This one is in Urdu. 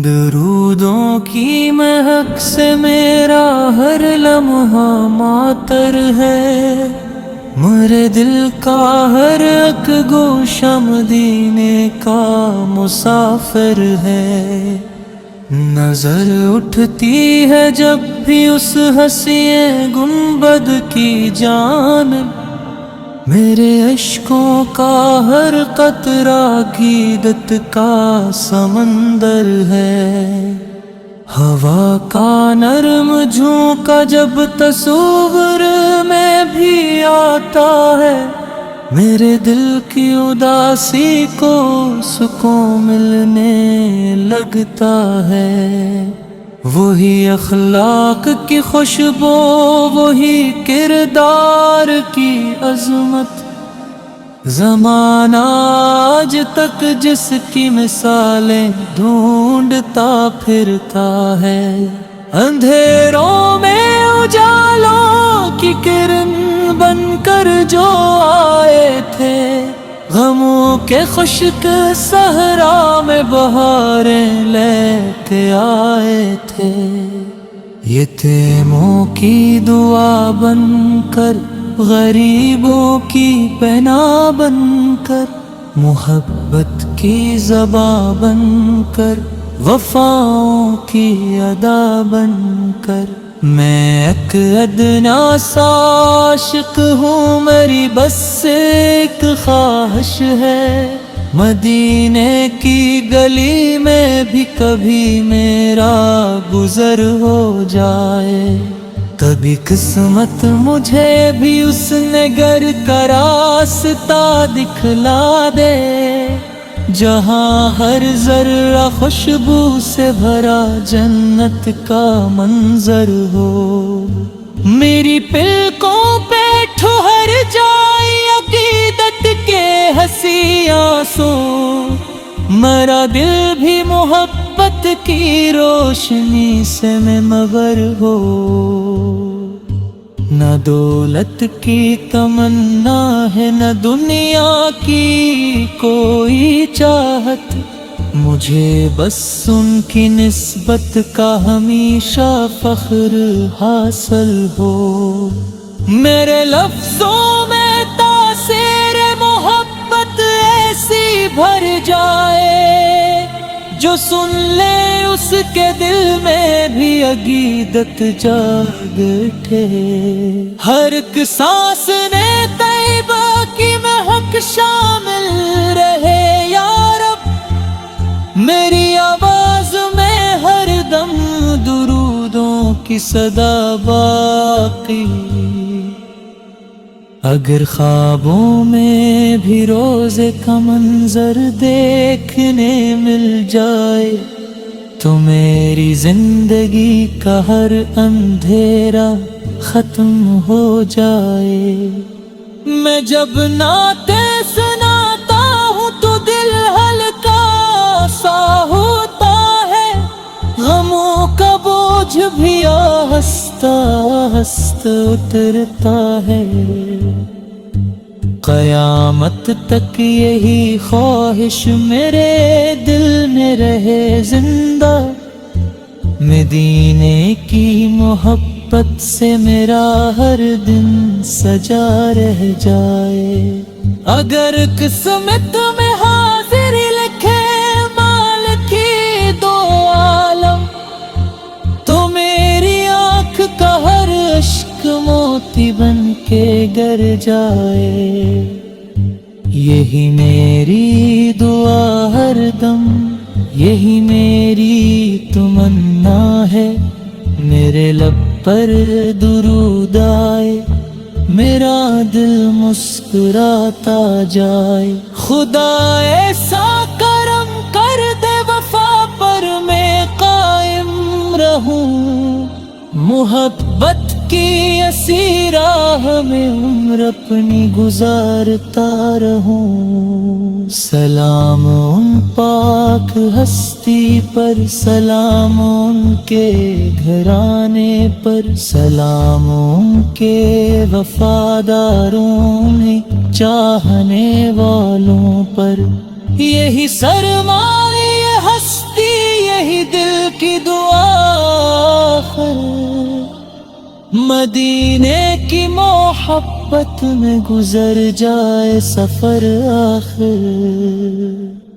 درودوں کی مہک سے میرا ہر لمحہ معطر ہے، میرے دل کا ہر ایک گوشہ مدینے کا مسافر ہے۔ نظر اٹھتی ہے جب بھی اس حسین گنبد کی جانب، میرے اشکوں کا ہر قطرہ عقیدت کا سمندر ہے۔ ہوا کا نرم جھونکا جب تصور میں بھی آتا ہے، میرے دل کی اداسی کو سکون ملنے لگتا ہے۔ وہی اخلاق کی خوشبو، وہی کردار کی عظمت، زمانہ آج تک جس کی مثالیں ڈھونڈتا پھرتا ہے۔ اندھیروں میں اجالوں کی کرن بن کر جو آئے تھے، غموں کے خشک صحرا میں بہاریں لے کے آئے تھے۔ یتیموں کی دعا بن کر، غریبوں کی پناہ بن کر، محبت کی زباں بن کر، وفاؤں کی ادا بن کر، میں ایک ادنا سا عاشق ہوں، میری بس ایک خواہش ہے، مدینے کی گلی میں بھی کبھی میرا گزر ہو جائے۔ کبھی قسمت مجھے بھی اس نگر کا راستہ دکھلا دے، جہاں ہر ذرہ خوشبو سے بھرا جنت کا منظر ہو۔ میری پلکوں پہ ٹھہر جائے عقیدت کے ہنسی آنسو، میرا دل بھی محبت کی روشنی سے منور ہو۔ نہ دولت کی تمنا ہے، نہ دنیا کی کوئی چاہت، مجھے بس ان کی نسبت کا ہمیشہ فخر حاصل ہو۔ میرے لفظوں میں تاثیر محبت ایسی بھر جائے، جو سن لے اس کے دل میں بھی عقیدت جاگ اٹھے۔ ہر ایک سانس نے طیبہ کی مہک شامل رہے یا رب، میری آواز میں ہر دم درودوں کی صدا باقی۔ اگر خوابوں میں بھی روزے کا منظر دیکھنے مل جائے، تو میری زندگی کا ہر اندھیرا ختم ہو جائے۔ میں جب نعتیں سناتا ہوں تو دل ہلکا سا ہوتا ہے، غموں کا بوجھ بھی آہستہ آہستہ اترتا ہے۔ قیامت تک یہی خواہش میرے دل میں رہے زندہ، مدینے کی محبت سے میرا ہر دن سجا رہ جائے۔ اگر قسمت میں حاضری لکھے مال کی دو عالم، تو میری آنکھ کا ہر اشک موتی بن کے گر جائے۔ یہی میری دعا ہر دم، یہی میری تمنا ہے، میرے لب پر درود آئے، میرا دل مسکراتا جائے۔ خدا ایسا کرم کر دے وفا پر میں قائم رہوں، محبت کی اسی راہ میں عمر اپنی گزارتا رہوں۔ سلام ان پاک ہستی پر، سلام ان کے گھرانے پر، سلام ان کے وفاداروں میں چاہنے والوں پر۔ یہی سرمایہ یہ ہستی، یہی دل کی دعا آخر، مدینے کی محبت میں گزر جائے سفر آخر۔